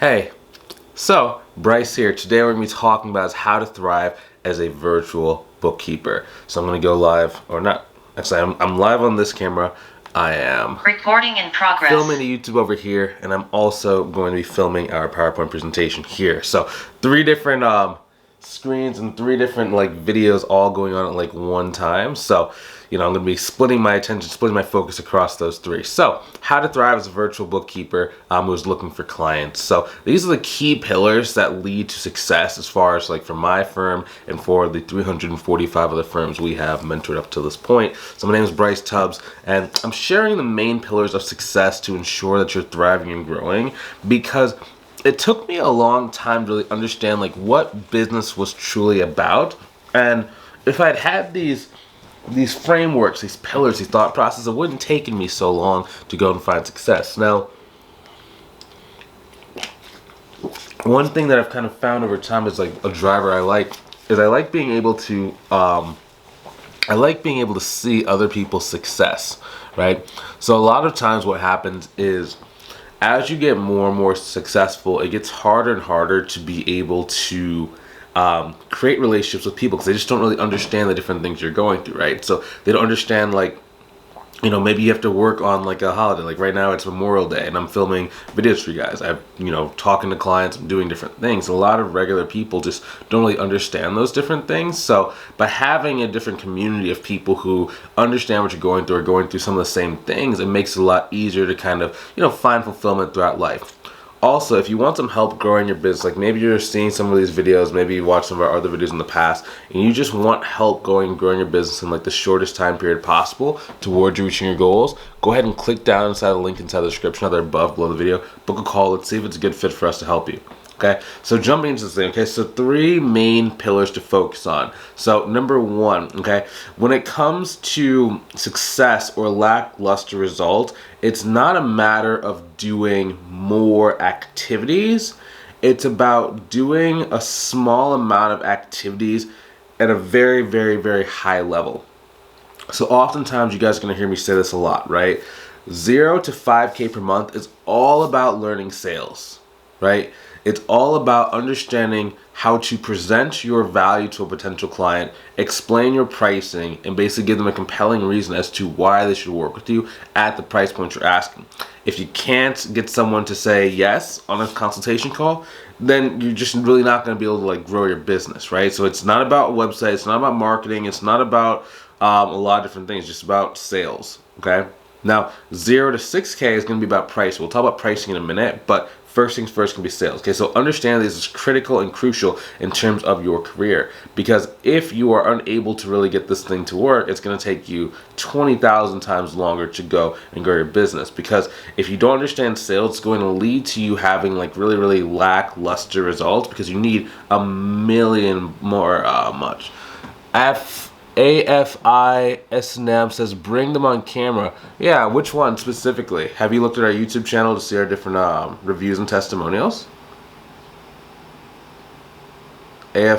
Hey, so Bryce here. Today we're going to be talking about how to thrive as a virtual bookkeeper. So I'm going to go live, or not. Actually, I'm live on this camera. I am recording in progress. Filming the YouTube over here, and I'm also going to be filming our PowerPoint presentation here. So 3 different screens and 3 different videos all going on at one time. So I'm going to be splitting my attention, splitting my focus across those 3. So how to thrive as a virtual bookkeeper who's looking for clients. So these are the key pillars that lead to success as far as for my firm and for the 345 other firms we have mentored up to this point. So my name is Bryce Tubbs, and I'm sharing the main pillars of success to ensure that you're thriving and growing, because it took me a long time to really understand what business was truly about. And if I'd had these frameworks, these pillars, these thought processes, it wouldn't have taken me so long to go and find success. Now, one thing that I've kind of found over time is a driver I like being able to see other people's success, right? So a lot of times what happens is, as you get more and more successful, it gets harder and harder to be able to create relationships with people, because they just don't really understand the different things you're going through, right? So they don't understand, maybe you have to work on a holiday. Right now it's Memorial Day and I'm filming videos for you guys. I'm talking to clients, I'm doing different things. A lot of regular people just don't really understand those different things. So by having a different community of people who understand what you're going through, or going through some of the same things, it makes it a lot easier to kind of find fulfillment throughout life. Also, if you want some help growing your business, maybe you're seeing some of these videos, maybe you watched some of our other videos in the past, and you just want help growing your business in the shortest time period possible towards you reaching your goals, go ahead and click down inside the link inside the description, either below the video, book a call, let's see if it's a good fit for us to help you. Okay, so jumping into this thing, okay, so 3 main pillars to focus on. So number 1, okay, when it comes to success or lackluster result, it's not a matter of doing more activities. It's about doing a small amount of activities at a very, very, very high level. So oftentimes you guys are going to hear me say this a lot, right? 0 to 5K per month is all about learning sales, right? It's all about understanding how to present your value to a potential client, explain your pricing, and basically give them a compelling reason as to why they should work with you at the price point you're asking. If you can't get someone to say yes on a consultation call, then you're just really not going to be able to grow your business, right? So it's not about a website, it's not about marketing, it's not about a lot of different things, it's just about sales, okay? Now, 0 to 6K is going to be about price. We'll talk about pricing in a minute, but first things first can be sales. Okay, so understand this is critical and crucial in terms of your career, because if you are unable to really get this thing to work, it's going to take you 20,000 times longer to go and grow your business. Because if you don't understand sales, it's going to lead to you having really, really lackluster results, because you need a million more much. AFISNAM says, bring them on camera. Yeah, which one specifically? Have you looked at our YouTube channel to see our different reviews and testimonials? I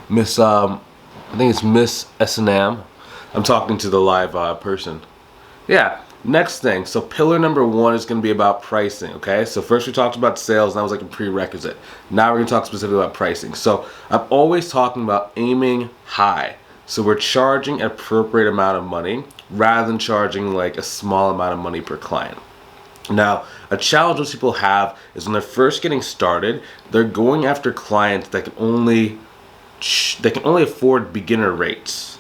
think it's Miss SNM. I'm talking to the live person. Yeah, next thing. So pillar number 1 is going to be about pricing, okay? So first we talked about sales, and that was a prerequisite. Now we're going to talk specifically about pricing. So I'm always talking about aiming high. So we're charging an appropriate amount of money rather than charging a small amount of money per client. Now, a challenge most people have is when they're first getting started, they're going after clients that can only afford beginner rates.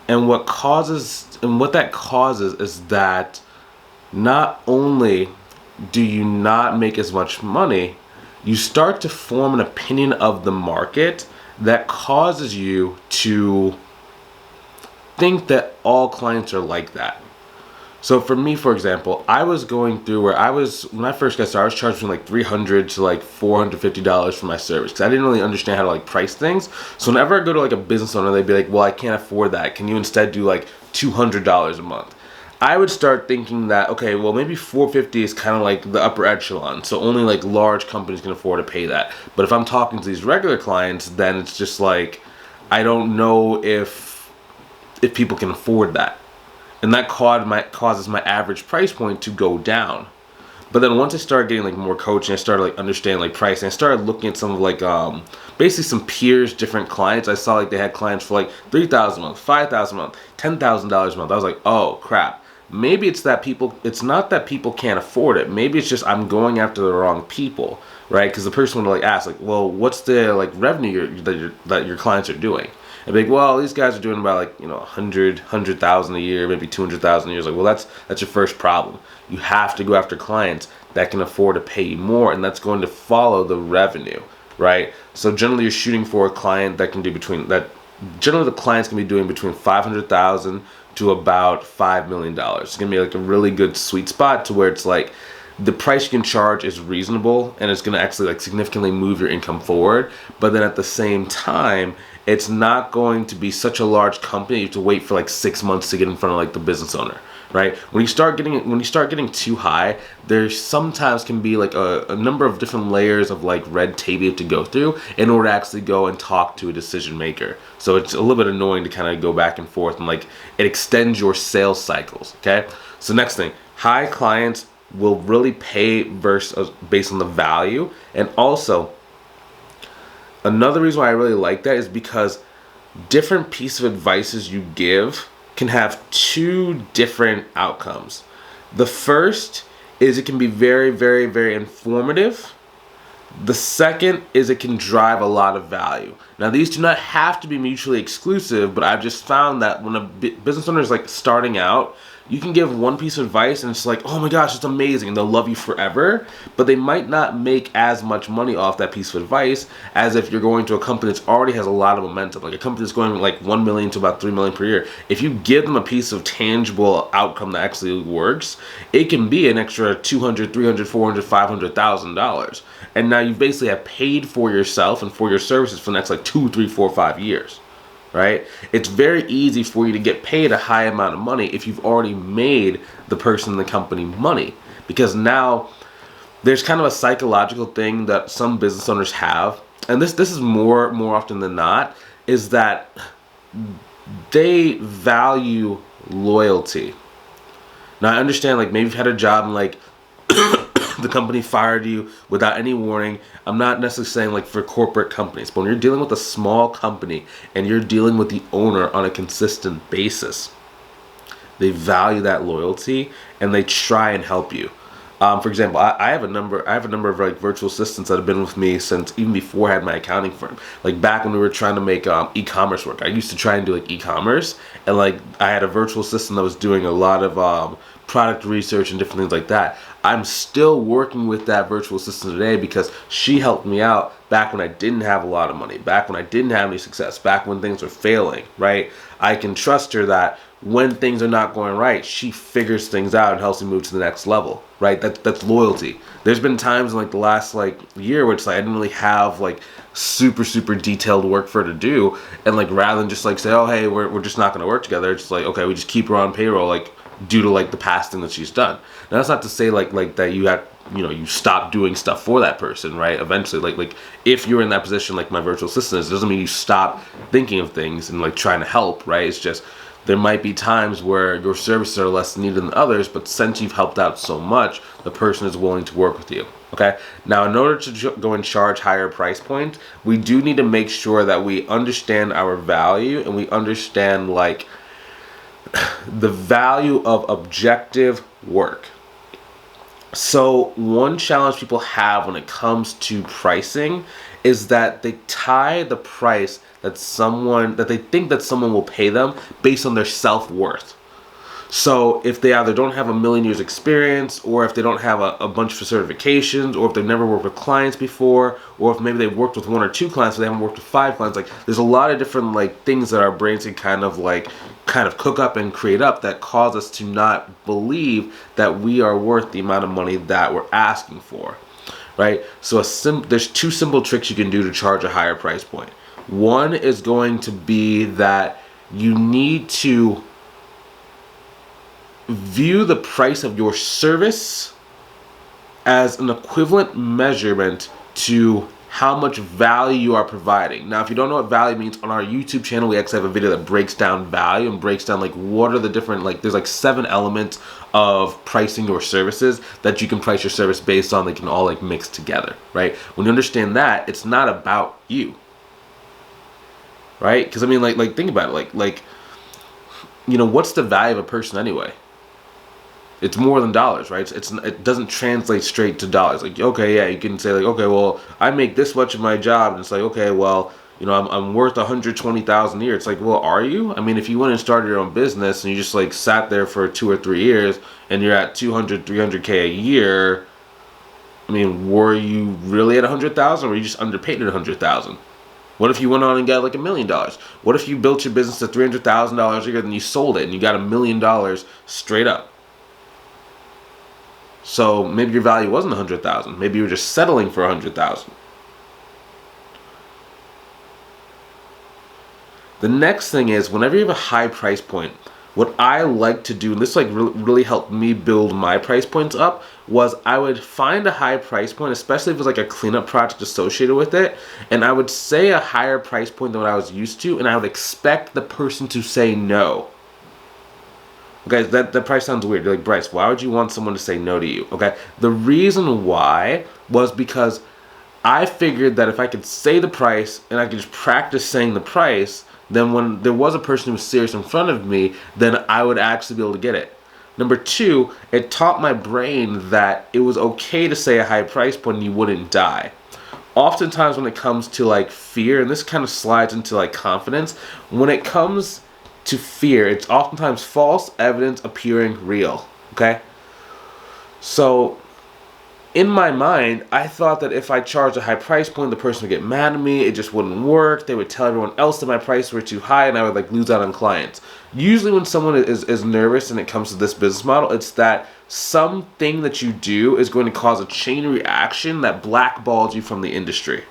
And what that causes is that not only do you not make as much money, you start to form an opinion of the market that causes you to think that all clients are like that. So for me, for example, I was going through when I first got started, I was charging $300 to $450 for my service, because I didn't really understand how to price things. So whenever I go to a business owner, they'd be like, well, I can't afford that. Can you instead do $200 a month? I would start thinking that, okay, well, maybe $450 is kind of the upper echelon, so only large companies can afford to pay that. But if I'm talking to these regular clients, then it's just I don't know if people can afford that. And that causes my average price point to go down. But then once I started getting like more coaching, I started like understanding like pricing. I started looking at some of like basically some peers, different clients. I saw like they had clients for like $3,000 a month, $5,000 a month, $10,000 a month. I was like, oh crap. Maybe it's that people. It's not that people can't afford it. Maybe it's just I'm going after the wrong people, right? Because the person would like ask like, well, what's the like revenue that your clients are doing? And be like, well, these guys are doing about like 100,000 a year, maybe 200,000 a year. It's like, well, that's your first problem. You have to go after clients that can afford to pay you more, and that's going to follow the revenue, right? So generally, you're shooting for a client that can do between that. Generally, the clients can be doing between 500,000 to about $5 million. It's gonna be like a really good sweet spot to where it's like the price you can charge is reasonable and it's gonna actually like significantly move your income forward. But then at the same time, it's not going to be such a large company you have to wait for like 6 months to get in front of like the business owner, right? When you start getting too high, there sometimes can be like a number of different layers of like red tape you have to go through in order to actually go and talk to a decision maker. So it's a little bit annoying to kind of go back and forth, and like it extends your sales cycles. Okay, so next thing, high clients will really pay based on the value. And also another reason why I really like that is because different piece of advices you give can have two different outcomes. The first is it can be very, very, very informative. The second is it can drive a lot of value. Now, these do not have to be mutually exclusive, but I've just found that when a business owner is like starting out, you can give one piece of advice and it's like, oh my gosh, it's amazing, and they'll love you forever, but they might not make as much money off that piece of advice as if you're going to a company that already has a lot of momentum, like a company that's going like 1 million to about 3 million per year. If you give them a piece of tangible outcome that actually works, it can be an extra $200, $300, $400, $500,000. And now you basically have paid for yourself and for your services for the next like 2, 3, 4, 5 years. Right? It's very easy for you to get paid a high amount of money if you've already made the person in the company money, because now there's kind of a psychological thing that some business owners have, and this is more often than not, is that they value loyalty. Now I understand like maybe you've had a job and like the company fired you without any warning. I'm not necessarily saying like for corporate companies, but when you're dealing with a small company and you're dealing with the owner on a consistent basis, they value that loyalty and they try and help you. For example, I have a number of like virtual assistants that have been with me since even before I had my accounting firm. Like back when we were trying to make e-commerce work, I used to try and do like e-commerce, and like I had a virtual assistant that was doing a lot of product research and different things like that. I'm still working with that virtual assistant today because she helped me out back when I didn't have a lot of money, back when I didn't have any success, back when things were failing, right? I can trust her that when things are not going right, she figures things out and helps me move to the next level, right? That's loyalty. There's been times in like the last like year where it's like I didn't really have like super detailed work for her to do, and like rather than just like say, oh hey, we're just not going to work together, it's like okay, we just keep her on payroll like due to like the past thing that she's done. Now that's not to say like that you have you stop doing stuff for that person, right? Eventually, like if you're in that position like my virtual assistant is, it doesn't mean you stop thinking of things and like trying to help, right? It's just there might be times where your services are less needed than others, but since you've helped out so much, the person is willing to work with you. Okay. Now, in order to go and charge higher price points, we do need to make sure that we understand our value and we understand like the value of objective work. So one challenge people have when it comes to pricing is that they tie the price that they think that someone will pay them based on their self-worth. So if they either don't have a million years experience, or if they don't have a bunch of certifications, or if they've never worked with clients before, or if maybe they've worked with 1 or 2 clients but they haven't worked with 5 clients, like there's a lot of different like things that our brains can kind of cook up and create up that cause us to not believe that we are worth the amount of money that we're asking for, right? So there's 2 simple tricks you can do to charge a higher price point. One is going to be that you need to view the price of your service as an equivalent measurement to how much value you are providing. Now, if you don't know what value means, on our YouTube channel, we actually have a video that breaks down value and breaks down like what are the different, like there's like 7 elements of pricing your services that you can price your service based on. They can all like mix together, right? When you understand that, it's not about you, right? Because I mean, like think about it, like you know, what's the value of a person anyway? It's more than dollars, right? It doesn't translate straight to dollars. Like, okay, yeah, you can say like, okay, well, I make this much in my job, and it's like, okay, well, you know, I'm worth $120,000 a year. It's like, well, are you? I mean, if you went and started your own business and you just like sat there for 2 or 3 years and you're at 200, 300K a year, I mean, were you really at 100,000, or were you just underpaid at 100,000? What if you went on and got like $1 million? What if you built your business to $300,000 a year, then you sold it and you got $1 million straight up? So maybe your value wasn't 100,000. Maybe you were just settling for 100,000. The next thing is, whenever you have a high price point, what I like to do, and this like really helped me build my price points up, was I would find a high price point, especially if it was like a cleanup project associated with it, and I would say a higher price point than what I was used to, and I would expect the person to say no. Okay, that price sounds weird. You're like, Bryce, why would you want someone to say no to you? Okay, the reason why was because I figured that if I could say the price and I could just practice saying the price, then when there was a person who was serious in front of me, then I would actually be able to get it. Number 2, it taught my brain that it was okay to say a high price point and you wouldn't die. Oftentimes when it comes to like fear, and this kind of slides into like confidence, when it comes to fear, it's oftentimes false evidence appearing real, okay? So in my mind, I thought that if I charged a high price point, the person would get mad at me, it just wouldn't work, they would tell everyone else that my prices were too high, and I would like lose out on clients. Usually when someone is nervous and it comes to this business model, it's that something that you do is going to cause a chain reaction that blackballs you from the industry.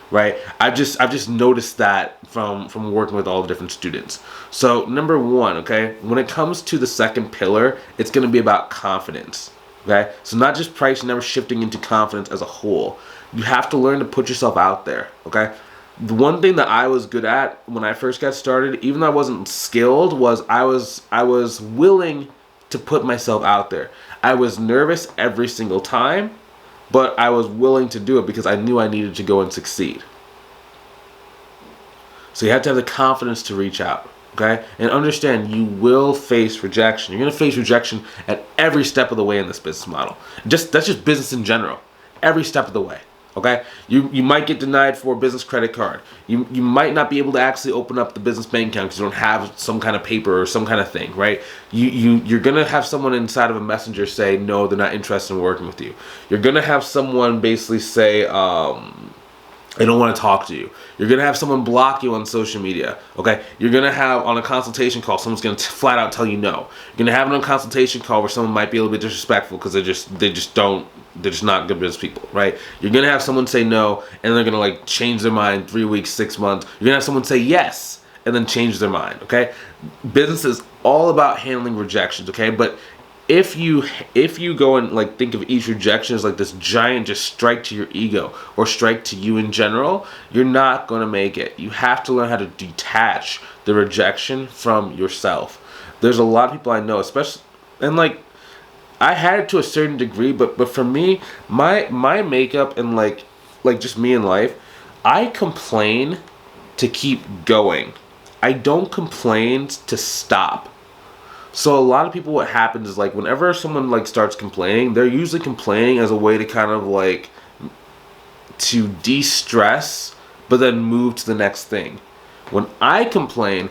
Right, I've just noticed that from working with all the different students. So number 1, okay, when it comes to the second pillar, it's going to be about confidence. Okay, so not just price, never shifting into confidence as a whole. You have to learn to put yourself out there. Okay, the one thing that I was good at when I first got started, even though I wasn't skilled, was I was willing to put myself out there. I was nervous every single time, but I was willing to do it because I knew I needed to go and succeed. So you have to have the confidence to reach out, okay? And understand you will face rejection. You're going to face rejection at every step of the way in this business model. That's just business in general. Every step of the way, okay? You might get denied for a business credit card. You might not be able to actually open up the business bank account because you don't have some kind of paper or some kind of thing, right? You're going to have someone inside of a messenger say, no, they're not interested in working with you. You're going to have someone basically say, they don't want to talk to you. You're going to have someone block you on social media, okay? You're going to have on a consultation call, someone's going to flat out tell you no. You're going to have it on a consultation call where someone might be a little bit disrespectful because they're just not good business people, right? You're going to have someone say no, and they're going to like change their mind 3 weeks, 6 months. You're going to have someone say yes, and then change their mind, okay? Business is all about handling rejections, okay? But if you go and like think of each rejection as like this giant just strike to your ego or strike to you in general, you're not going to make it. You have to learn how to detach the rejection from yourself. There's a lot of people I know, especially, and like I had it to a certain degree, but for me, my makeup and like just me in life, I complain to keep going. I don't complain to stop. So a lot of people, what happens is like whenever someone like starts complaining, they're usually complaining as a way to kind of like to de-stress, but then move to the next thing. When I complain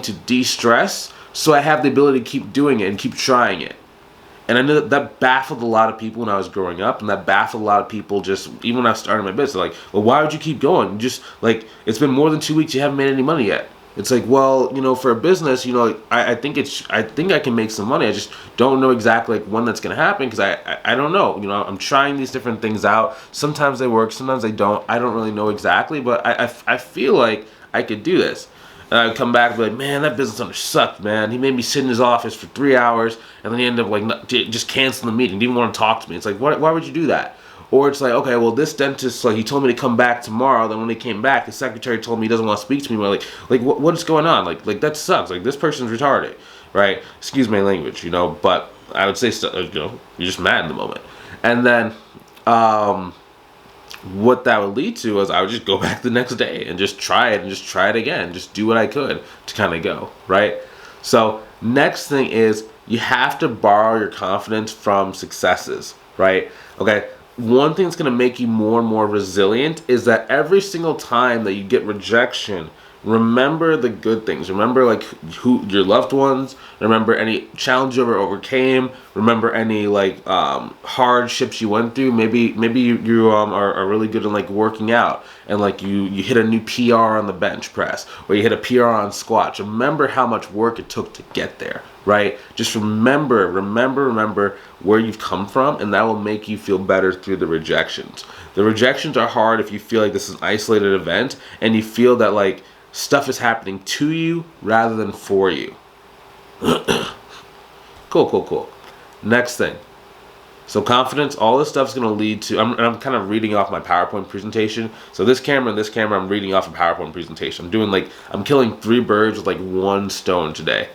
to de-stress, so I have the ability to keep doing it and keep trying it. And I know that baffled a lot of people when I was growing up, and that baffled a lot of people just even when I started my business. Like, well, why would you keep going? Just like it's been more than 2 weeks, you haven't made any money yet. It's like, well, you know, for a business, you know, I think I can make some money. I just don't know exactly like when that's gonna happen because I don't know. You know, I'm trying these different things out. Sometimes they work, sometimes they don't. I don't really know exactly, but I feel like I could do this. And I would come back and be like, man, that business owner sucked, man. He made me sit in his office for 3 hours, and then he ended up like just canceling the meeting. Didn't even want to talk to me. It's like, why would you do that? Or it's like, okay, well, this dentist, like, he told me to come back tomorrow. Then when he came back, the secretary told me he doesn't want to speak to me. We're like, what is going on? Like that sucks. Like, this person's retarded, right? Excuse my language, but I would say, you're just mad in the moment. And then, what that would lead to is I would just go back the next day and just try it and just try it again. Just do what I could to kind of go, right? So next thing is you have to borrow your confidence from successes, right? Okay. One thing that's going to make you more and more resilient is that every single time that you get rejection, remember the good things. Remember, like, who your loved ones. Remember any challenge you ever overcame. Remember any, like, hardships you went through. Maybe you are really good in, like, working out, and like you hit a new PR on the bench press, or you hit a PR on squats. Remember how much work it took to get there, right? Just remember where you've come from, and that will make you feel better through the rejections. The rejections are hard if you feel like this is an isolated event and you feel that, like, stuff is happening to you rather than for you. Cool. Next thing. So confidence, all this stuff's going to lead to, I'm kind of reading off my PowerPoint presentation. So this camera and this camera, I'm reading off a PowerPoint presentation. I'm killing 3 birds with like 1 stone today.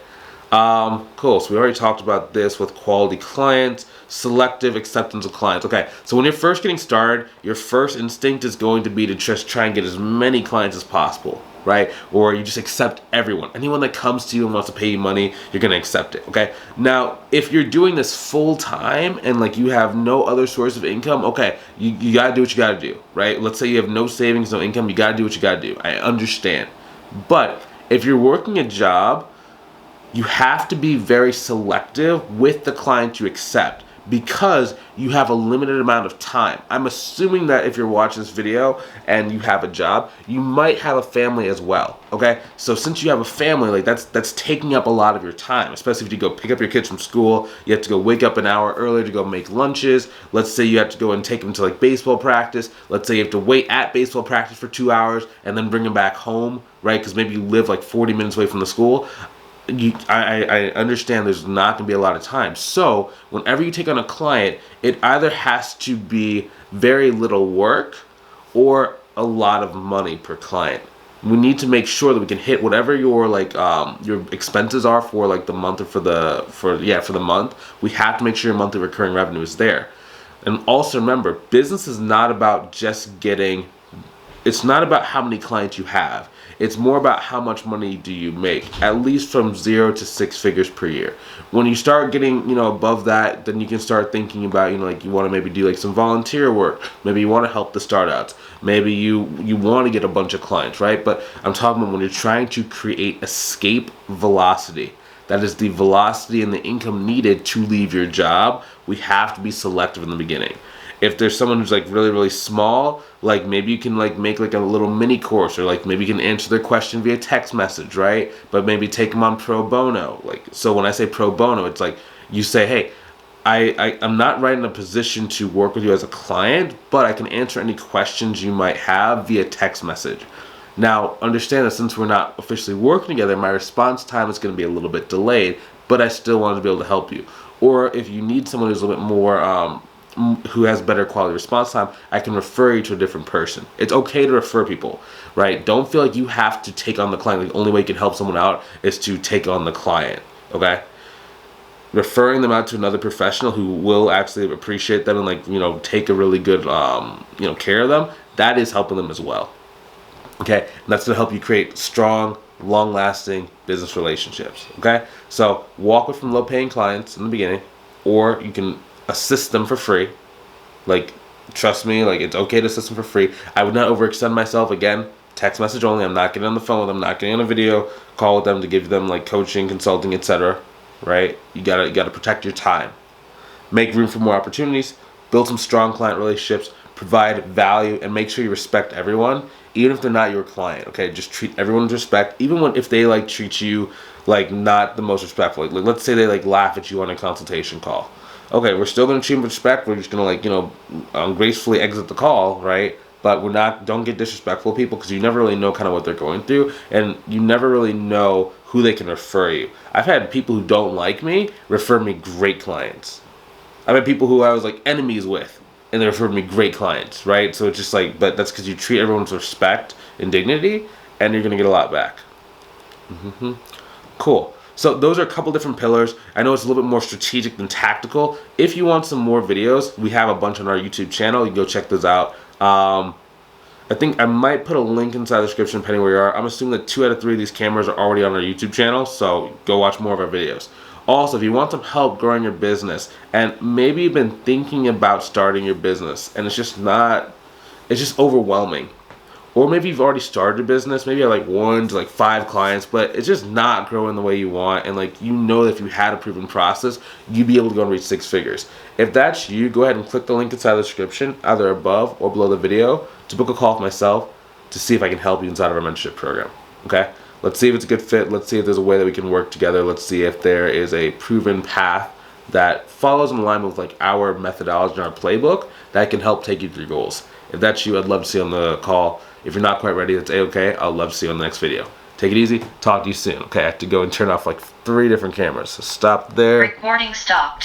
Cool. So we already talked about this with quality clients, selective acceptance of clients. Okay. So when you're first getting started, your first instinct is going to be to just try and get as many clients as possible, right? Or you just accept everyone. Anyone that comes to you and wants to pay you money, you're going to accept it. Okay. Now, if you're doing this full time and like you have no other source of income, okay, you got to do what you got to do, right? Let's say you have no savings, no income, you got to do what you got to do. I understand. But if you're working a job, you have to be very selective with the client you accept because you have a limited amount of time. I'm assuming that if you're watching this video and you have a job, you might have a family as well, okay? So since you have a family, like that's taking up a lot of your time, especially if you go pick up your kids from school, you have to go wake up an hour earlier to go make lunches. Let's say you have to go and take them to like baseball practice. Let's say you have to wait at baseball practice for 2 hours and then bring them back home, right? Because maybe you live like 40 minutes away from the school. I understand there's not going to be a lot of time. So whenever you take on a client, it either has to be very little work or a lot of money per client. We need to make sure that we can hit whatever your your expenses are for like the month or for the month. We have to make sure your monthly recurring revenue is there. And also remember, business is not about just getting. It's not about how many clients you have. It's more about how much money do you make, at least from 0 to 6 figures per year. When you start getting, above that, then you can start thinking about, like you want to maybe do like some volunteer work. Maybe you want to help the startups. Maybe you want to get a bunch of clients, right? But I'm talking about when you're trying to create escape velocity. That is the velocity and the income needed to leave your job. We have to be selective in the beginning. If there's someone who's like really, really small, like maybe you can like make like a little mini course, or like maybe you can answer their question via text message, right? But maybe take them on pro bono. Like, so when I say pro bono, it's like you say, hey, I'm not right in a position to work with you as a client, but I can answer any questions you might have via text message. Now, understand that since we're not officially working together, my response time is going to be a little bit delayed, but I still want to be able to help you. Or if you need someone who's a little bit more who has better quality response time, I can refer you to a different person. It's okay to refer people, right? Don't feel like you have to take on the client. The only way you can help someone out is to take on the client, okay? Referring them out to another professional who will actually appreciate them and take a really good care of them, that is helping them as well, okay? And that's going to help you create strong, long-lasting business relationships, okay? So walk away from low-paying clients in the beginning, or you can assist them for free. Like, trust me, like, it's okay to assist them for free. I would not overextend myself. Again, text message only. I'm not getting on the phone with them, not getting on a video call with them to give them like coaching, consulting, etc. Right? You gotta protect your time. Make room for more opportunities. Build some strong client relationships. Provide value, and make sure you respect everyone, even if they're not your client. Okay, just treat everyone with respect, even if they like treat you like not the most respectful. Like let's say they like laugh at you on a consultation call. Okay, we're still going to treat them with respect. We're just going to gracefully exit the call, right? But don't get disrespectful to people, because you never really know kind of what they're going through, and you never really know who they can refer you. I've had people who don't like me refer me great clients. I've had people who I was like enemies with and they refer to me great clients, right? So it's just like, but that's because you treat everyone with respect and dignity, and you're gonna get a lot back. Cool. So those are a couple different pillars. I know it's a little bit more strategic than tactical. If you want some more videos, we have a bunch on our YouTube channel. You can go check those out. I think I might put a link inside the description depending where you are. I'm assuming that 2 out of 3 of these cameras are already on our YouTube channel, so go watch more of our videos. Also, if you want some help growing your business, and maybe you've been thinking about starting your business, and it's just overwhelming. Or maybe you've already started a business, maybe you have like 1 to like 5 clients, but it's just not growing the way you want, and like you know that if you had a proven process, you'd be able to go and reach 6 figures. If that's you, go ahead and click the link inside the description, either above or below the video, to book a call with myself to see if I can help you inside of our mentorship program. Okay? Let's see if it's a good fit. Let's see if there's a way that we can work together. Let's see if there is a proven path that follows in line with like our methodology and our playbook that can help take you through your goals. If that's you, I'd love to see you on the call. If you're not quite ready, that's A-okay. I'd love to see you on the next video. Take it easy. Talk to you soon. Okay, I have to go and turn off like 3 different cameras. So stop there. Recording stopped.